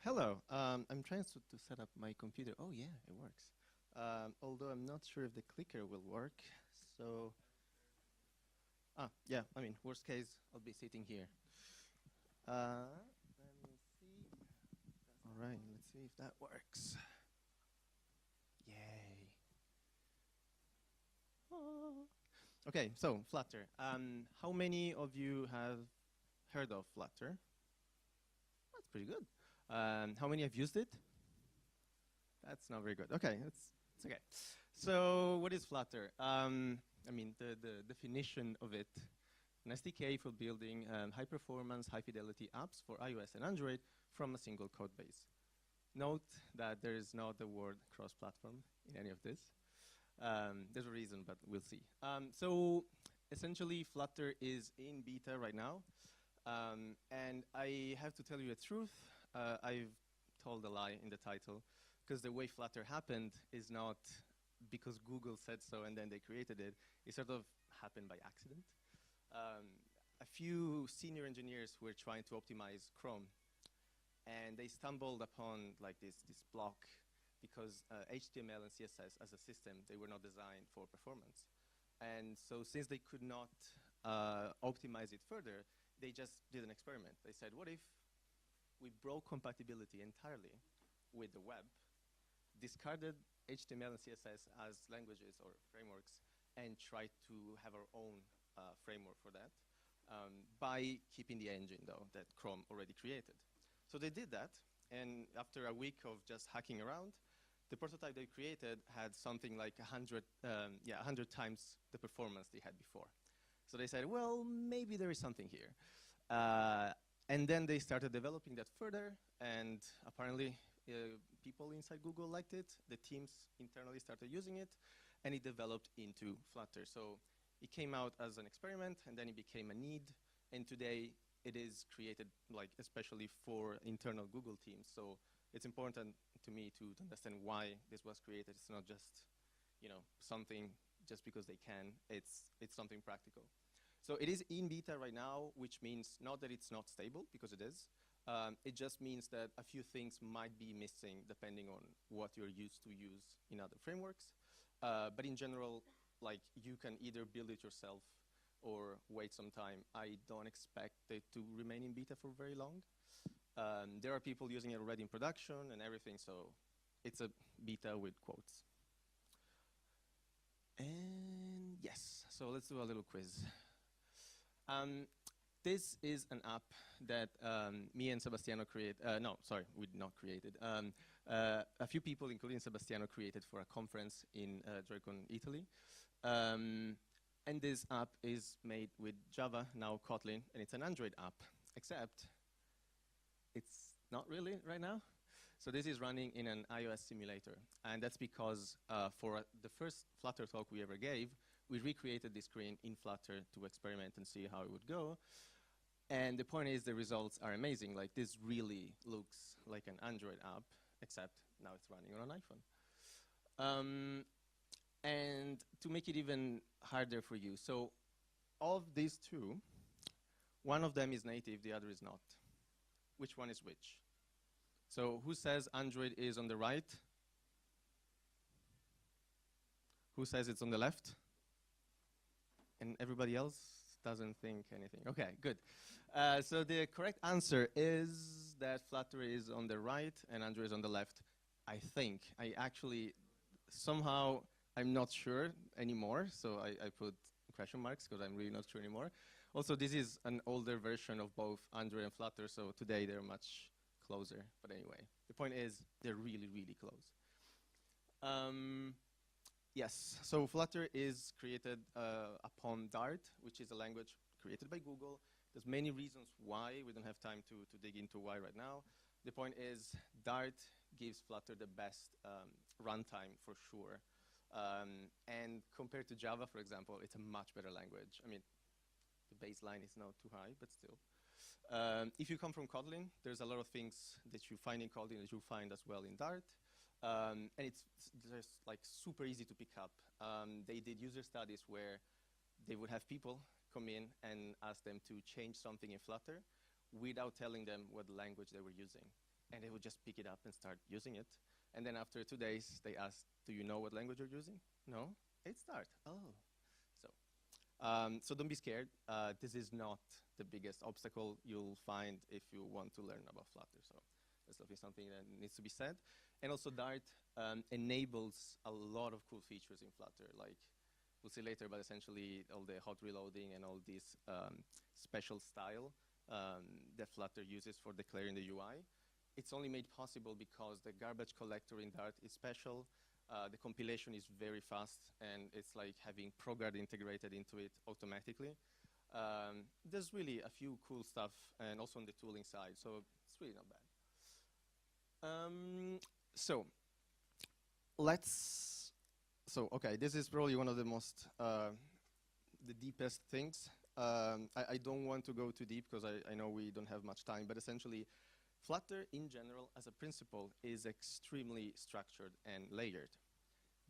Hello. I'm trying to set up my computer. Oh yeah, it works. Although I'm not sure if the clicker will work. So, yeah. I mean, worst case, I'll be sitting here. Let me see. All right. Let's see if that works. Yay. Ah. Okay. So Flutter. How many of you have heard of Flutter? That's pretty good. How many have used it? That's not very good. Okay, it's okay. So what is Flutter? I mean, the definition of it, an SDK for building high performance, high fidelity apps for iOS and Android from a single code base. Note that there is not the word cross-platform in any of this. There's a reason, but we'll see. So essentially, Flutter is in beta right now. And I have to tell you the truth. I've told a lie in the title, because the way Flutter happened is not because Google said so and then they created it. It sort of happened by accident. A few senior engineers were trying to optimize Chrome, and they stumbled upon like this block because HTML and CSS as a system, they were not designed for performance. And so since they could not optimize it further, they just did an experiment. They said, what if we broke compatibility entirely with the web, discarded HTML and CSS as languages or frameworks, and tried to have our own framework for that by keeping the engine, though, that Chrome already created. So they did that, and after a week of just hacking around, the prototype they created had something like 100 times the performance they had before. So they said, well, maybe there is something here. And then they started developing that further, and apparently people inside Google liked it. The teams internally started using it, and it developed into Flutter. So it came out as an experiment, and then it became a need, and today it is created like especially for internal Google teams. So it's important to me to understand why this was created. It's not just, you know, something just because they can. It's something practical. So it is in beta right now, which means not that it's not stable, because it is. It just means that a few things might be missing depending on what you're used to use in other frameworks. But in general, like, you can either build it yourself or wait some time. I don't expect it to remain in beta for very long. There are people using it already in production and everything, so it's a beta with quotes. And yes, so let's do a little quiz. This is an app that me and Sebastiano created. No, sorry, we did not create it. A few people, including Sebastiano, created for a conference in Droid, Italy. And this app is made with Java, now Kotlin, and it's an Android app, except it's not really right now. So this is running in an iOS simulator. And that's because for the first Flutter talk we ever gave, we recreated this screen in Flutter to experiment and see how it would go. And the point is the results are amazing. Like, this really looks like an Android app, except now it's running on an iPhone. And to make it even harder for you, so of these two, one of them is native, the other is not. Which one is which? So who says Android is on the right? Who says it's on the left? And everybody else doesn't think anything. Okay, good. So the correct answer is that Flutter is on the right and Android is on the left, I think. I actually, somehow, I'm not sure anymore, so I put question marks because I'm really not sure anymore. Also, this is an older version of both Android and Flutter, so today they're much closer. But anyway, the point is they're really, really close. Yes, so Flutter is created upon Dart, which is a language created by Google. There's many reasons why. We don't have time to dig into why right now. The point is Dart gives Flutter the best runtime for sure. And compared to Java, for example, it's a much better language. I mean, the baseline is not too high, but still. If you come from Kotlin, there's a lot of things that you find in Kotlin that you find as well in Dart. And it's just like super easy to pick up. They did user studies where they would have people come in and ask them to change something in Flutter without telling them what language they were using. and they would just pick it up and start using it. And then after 2 days, they asked, do you know what language you're using? No? It's Dart. Oh. So don't be scared. This is not the biggest obstacle you'll find if you want to learn about Flutter. So that's definitely something that needs to be said. And also Dart enables a lot of cool features in Flutter. Like we'll see later, but essentially all the hot reloading and all this special style that Flutter uses for declaring the UI. It's only made possible because the garbage collector in Dart is special. The compilation is very fast, and it's like having ProGuard integrated into it automatically. There's really a few cool stuff, and also on the tooling side, so it's really not bad. Okay, this is probably one of the most, the deepest things. I don't want to go too deep because I know we don't have much time, but essentially, Flutter in general, as a principle, is extremely structured and layered.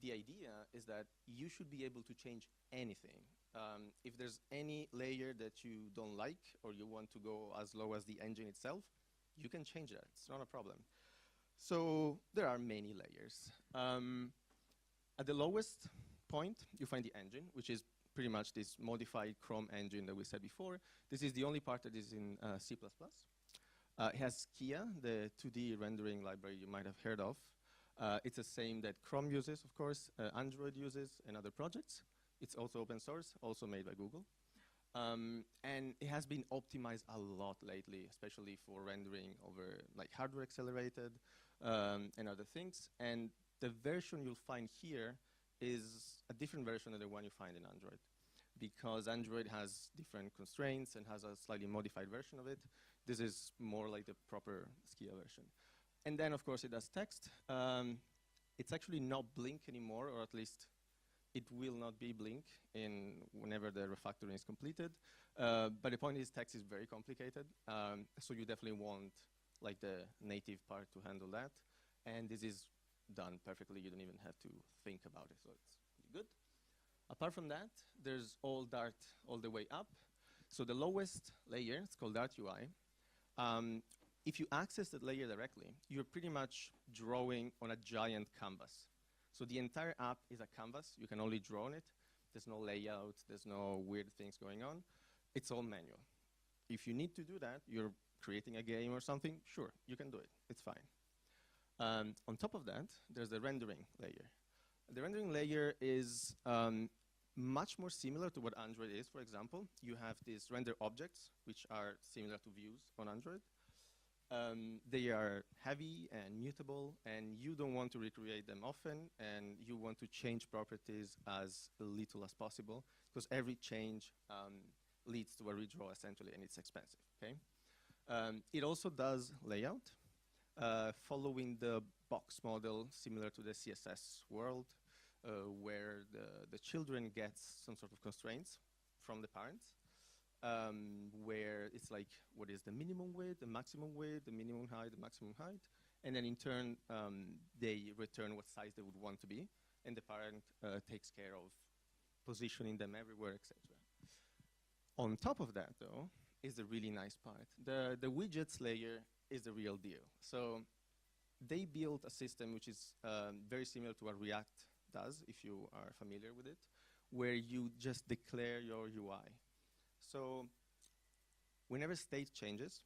The idea is that you should be able to change anything. If there's any layer that you don't like or you want to go as low as the engine itself, you can change that. It's not a problem. So there are many layers. At the lowest point, you find the engine, which is pretty much this modified Chrome engine that we said before. This is the only part that is in C++. It has Kia, the 2D rendering library you might have heard of. It's the same that Chrome uses, of course, Android uses, and other projects. It's also open source, also made by Google. And it has been optimized a lot lately, especially for rendering over like hardware accelerated and other things. And the version you'll find here is a different version than the one you find in Android, because Android has different constraints and has a slightly modified version of it. This is more like the proper Skia version. And then, of course, it does text. It's actually not Blink anymore, or at least it will not be Blink whenever the refactoring is completed. But the point is, text is very complicated. So you definitely want like the native part to handle that. And this is done perfectly. You don't even have to think about it. So it's pretty good. Apart from that, there's all Dart all the way up. So the lowest layer, it's called Dart UI. If you access that layer directly, you're pretty much drawing on a giant canvas. So the entire app is a canvas. You can only draw on it. There's no layout. There's no weird things going on. It's all manual. If you need to do that, you're creating a game or something, sure, you can do it. It's fine. On top of that, there's the rendering layer. The rendering layer is much more similar to what Android is, for example. You have these render objects, which are similar to views on Android. They are heavy and mutable, and you don't want to recreate them often, and you want to change properties as little as possible, because every change leads to a redraw, essentially, and it's expensive, okay? It also does layout, following the box model similar to the CSS world, where the children get some sort of constraints from the parents, where it's like, what is the minimum width, the maximum width, the minimum height, the maximum height, and then in turn, they return what size they would want to be, and the parent takes care of positioning them everywhere, etc. On top of that, though, is the really nice part. The widgets layer is the real deal. So they built a system which is very similar to what React does, if you are familiar with it, where you just declare your UI. So whenever state changes,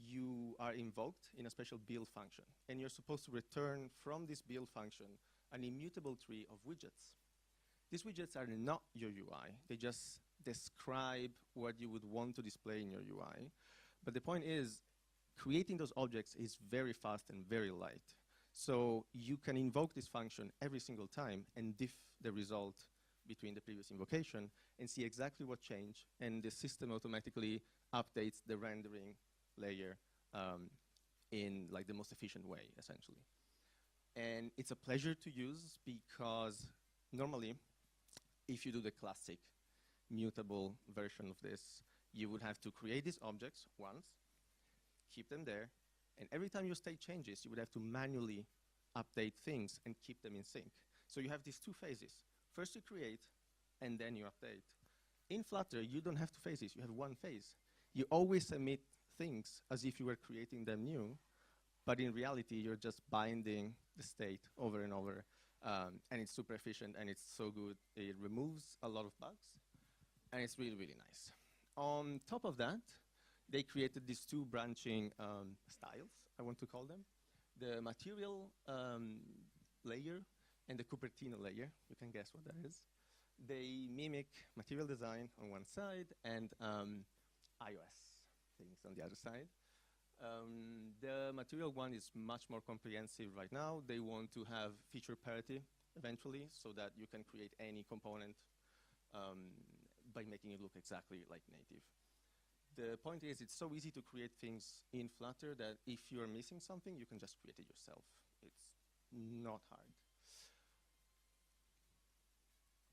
you are invoked in a special build function, and you're supposed to return from this build function an immutable tree of widgets. These widgets are not your UI. They just describe what you would want to display in your UI. But the point is, creating those objects is very fast and very light. So you can invoke this function every single time and diff the result between the previous invocation and see exactly what changed, and the system automatically updates the rendering layer in like the most efficient way, essentially. And it's a pleasure to use, because normally, if you do the classic mutable version of this, you would have to create these objects once, keep them there, and every time your state changes, you would have to manually update things and keep them in sync. So you have these two phases. First you create, and then you update. In Flutter, you don't have two phases. You have one phase. You always submit things as if you were creating them new, but in reality, you're just binding the state over and over, and it's super efficient, and it's so good. It removes a lot of bugs, and it's really, really nice. On top of that, they created these two branching styles, I want to call them. The material layer and the Cupertino layer. You can guess what that is. They mimic material design on one side and iOS things on the other side. The material one is much more comprehensive right now. They want to have feature parity eventually so that you can create any component by making it look exactly like native. The point is, it's so easy to create things in Flutter that if you're missing something, you can just create it yourself. It's not hard.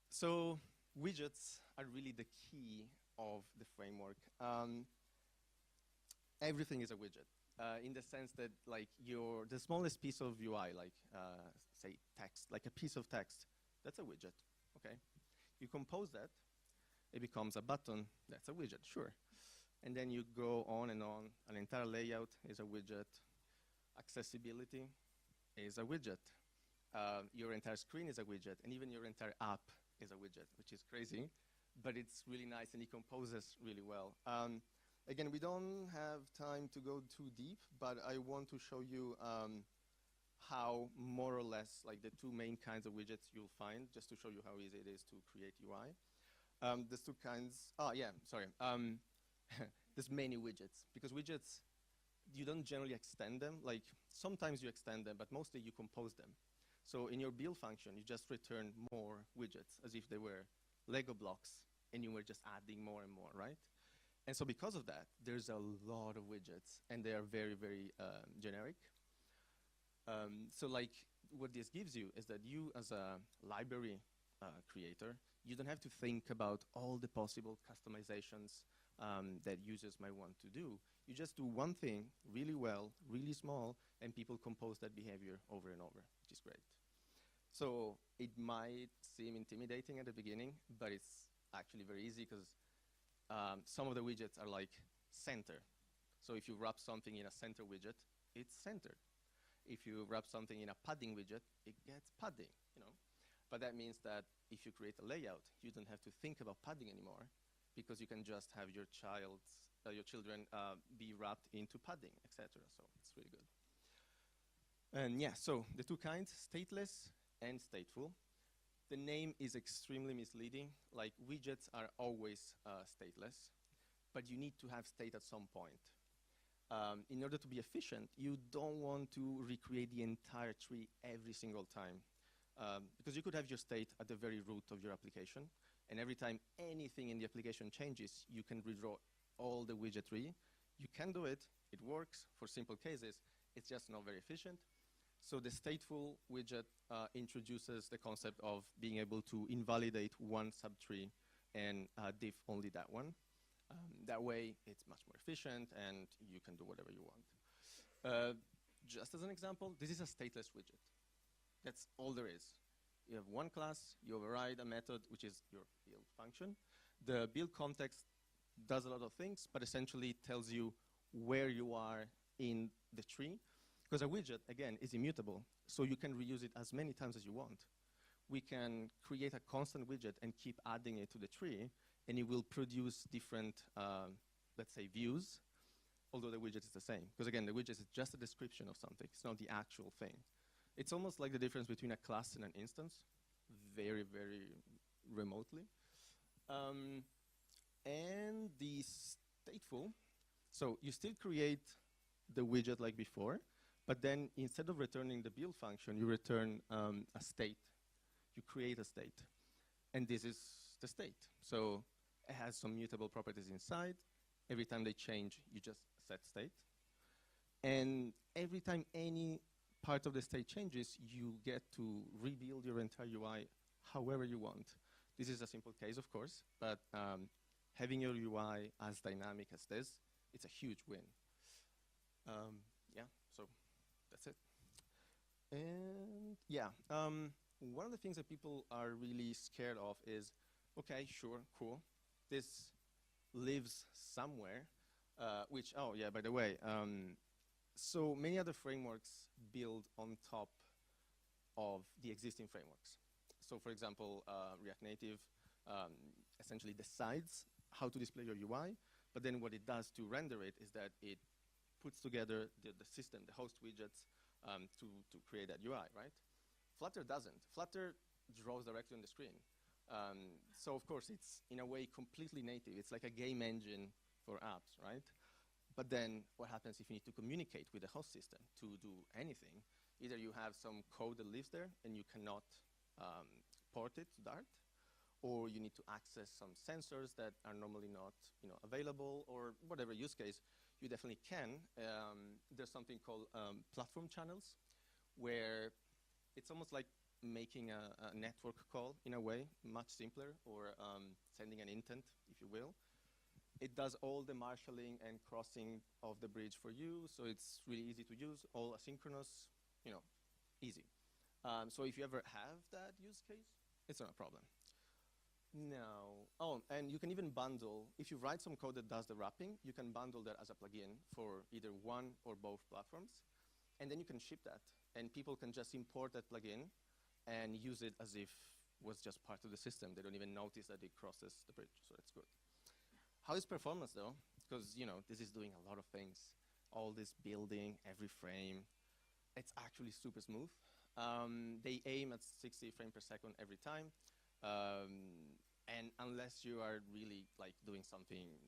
So widgets are really the key of the framework. Everything is a widget in the sense that like the smallest piece of UI, like say text, like a piece of text, that's a widget, okay? You compose that, it becomes a button, that's a widget, sure. And then you go on and on. An entire layout is a widget. Accessibility is a widget. Your entire screen is a widget, and even your entire app is a widget, which is crazy, but it's really nice and it composes really well. Again, we don't have time to go too deep, but I want to show you how more or less like the two main kinds of widgets you'll find, just to show you how easy it is to create UI. There's two kinds. Oh, yeah, sorry. There's many widgets, because widgets, you don't generally extend them. Like, sometimes you extend them, but mostly you compose them. So in your build function, you just return more widgets as if they were Lego blocks, and you were just adding more and more, right? And so because of that, there's a lot of widgets, and they are very, very generic. So like, what this gives you is that you, as a library creator, you don't have to think about all the possible customizations that users might want to do. You just do one thing really well, really small, and people compose that behavior over and over, which is great. So it might seem intimidating at the beginning, but it's actually very easy because some of the widgets are like center. So if you wrap something in a center widget, it's centered. If you wrap something in a padding widget, it gets padding, you know. But that means that if you create a layout, you don't have to think about padding anymore, because you can just have your children be wrapped into padding, etc. So it's really good. And yeah, so the two kinds, stateless and stateful. The name is extremely misleading. Like, widgets are always stateless, but you need to have state at some point. In order to be efficient, you don't want to recreate the entire tree every single time. Because you could have your state at the very root of your application, and every time anything in the application changes, you can redraw all the widget tree. You can do it, it works for simple cases, it's just not very efficient. So the stateful widget introduces the concept of being able to invalidate one subtree and diff only that one. That way, it's much more efficient, and you can do whatever you want. Just as an example, this is a stateless widget. That's all there is. You have one class, you override a method, which is your build function. The build context does a lot of things, but essentially tells you where you are in the tree. Because a widget, again, is immutable, so you can reuse it as many times as you want. We can create a constant widget and keep adding it to the tree, and it will produce different, let's say, views, although the widget is the same. Because again, the widget is just a description of something. It's not the actual thing. It's almost like the difference between a class and an instance, very, very remotely. And the stateful, so you still create the widget like before, but then instead of returning the build function, you return a state. You create a state. And this is the state. So it has some mutable properties inside. Every time they change, you just set state. And every time any part of the state changes, you get to rebuild your entire UI however you want. This is a simple case, of course, but having your UI as dynamic as this, it's a huge win. Yeah, so that's it. And yeah, one of the things that people are really scared of is, okay, sure, cool, this lives somewhere, which, oh yeah, by the way, So many other frameworks build on top of the existing frameworks. So for example, React Native essentially decides how to display your UI, but then what it does to render it is that it puts together the system, the host widgets, to create that UI, right? Flutter doesn't. Flutter draws directly on the screen. So of course, it's in a way completely native. It's like a game engine for apps, right? But then what happens if you need to communicate with the host system to do anything? Either you have some code that lives there and you cannot port it to Dart, or you need to access some sensors that are normally not available, or whatever use case, you definitely can. There's something called platform channels, where it's almost like making a network call in a way, much simpler, or sending an intent, if you will. It does all the marshalling and crossing of the bridge for you, so it's really easy to use, all asynchronous, easy. So if you ever have that use case, it's not a problem. Now, oh, and you can even bundle, if you write some code that does the wrapping, you can bundle that as a plugin for either one or both platforms, and then you can ship that, and people can just import that plugin and use it as if it was just part of the system. They don't even notice that it crosses the bridge, so that's good. How is performance though? Because this is doing a lot of things. All this building, every frame, it's actually super smooth. They aim at 60 frames per second every time. And unless you are really doing something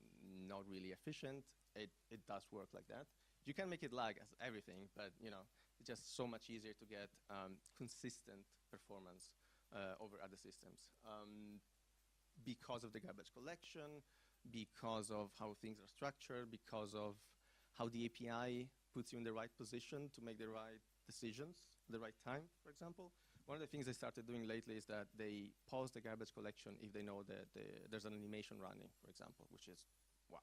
not really efficient, it does work like that. You can make it lag as everything, but it's just so much easier to get consistent performance over other systems. Because of the garbage collection, because of how things are structured, because of how the API puts you in the right position to make the right decisions at the right time, for example. One of the things they started doing lately is that they pause the garbage collection if they know that there's an animation running, for example, which is wow.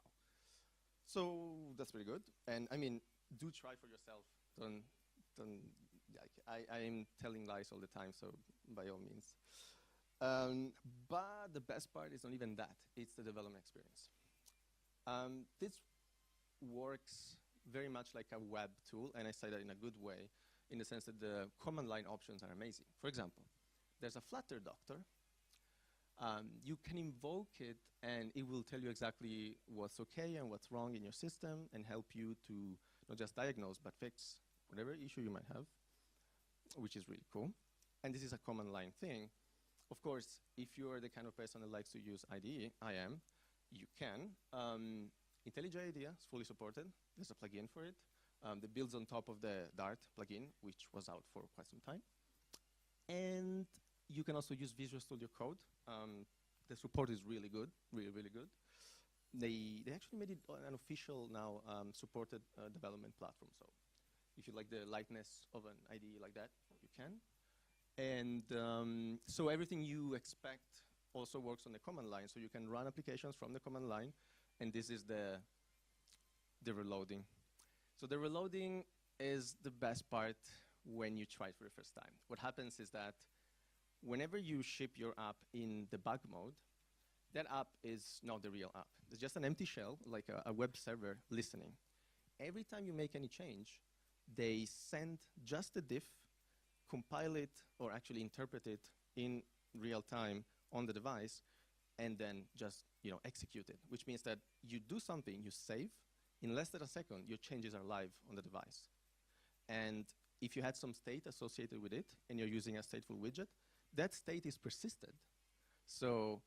So that's pretty good. And I mean, do try for yourself. I'm telling lies all the time, so by all means. But the best part is not even that. It's the development experience. This works very much like a web tool, and I say that in a good way, in the sense that the command line options are amazing. For example, there's a Flutter doctor. You can invoke it, and it will tell you exactly what's okay and what's wrong in your system and help you to not just diagnose, but fix whatever issue you might have, which is really cool. And this is a command line thing. Of course, if you're the kind of person that likes to use IDE, I am, you can. IntelliJ IDEA is fully supported. There's a plugin for it that builds on top of the Dart plugin, which was out for quite some time. And you can also use Visual Studio Code. The support is really good, really, really good. They actually made it an official now supported development platform. So if you like the lightness of an IDE like that, you can. And so everything you expect also works on the command line. So you can run applications from the command line. And this is the reloading. So the reloading is the best part when you try it for the first time. What happens is that whenever you ship your app in debug mode, that app is not the real app. It's just an empty shell, like a web server listening. Every time you make any change, they send just the diff, compile it, or actually interpret it in real time on the device, and then just execute it, which means that you do something, you save, in less than a second, your changes are live on the device. And if you had some state associated with it, and you're using a stateful widget, that state is persisted. So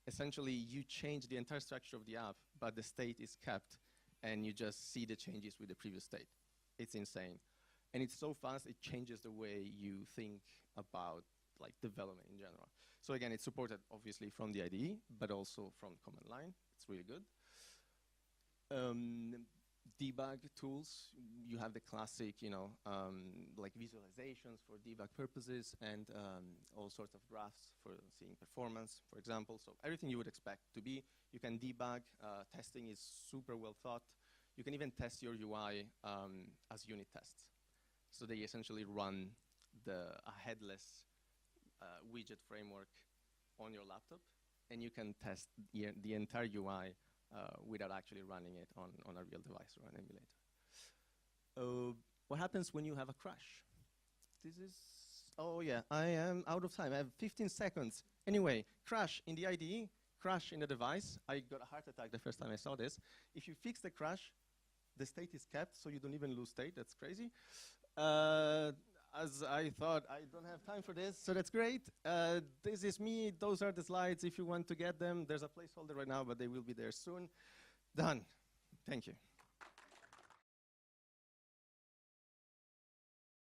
essentially, you change the entire structure of the app, but the state is kept, and you just see the changes with the previous state. It's insane. And it's so fast, it changes the way you think about development in general. So again, it's supported obviously from the IDE, but also from command line. It's really good. Debug tools, you have the classic, like visualizations for debug purposes, and all sorts of graphs for seeing performance, for example. So everything you would expect to be. You can debug. Testing is super well thought. You can even test your UI as unit tests. So they essentially run a headless widget framework on your laptop, and you can test the entire UI without actually running it on a real device or an emulator. what happens when you have a crash? This is, oh yeah, I am out of time. I have 15 seconds. Anyway, crash in the IDE, crash in the device. I got a heart attack the first time I saw this. If you fix the crash, the state is kept, so you don't even lose state. That's crazy. As I thought, I don't have time for this, so that's great. This is me. Those are the slides. If you want to get them, there's a placeholder right now, but they will be there soon. Done. Thank you.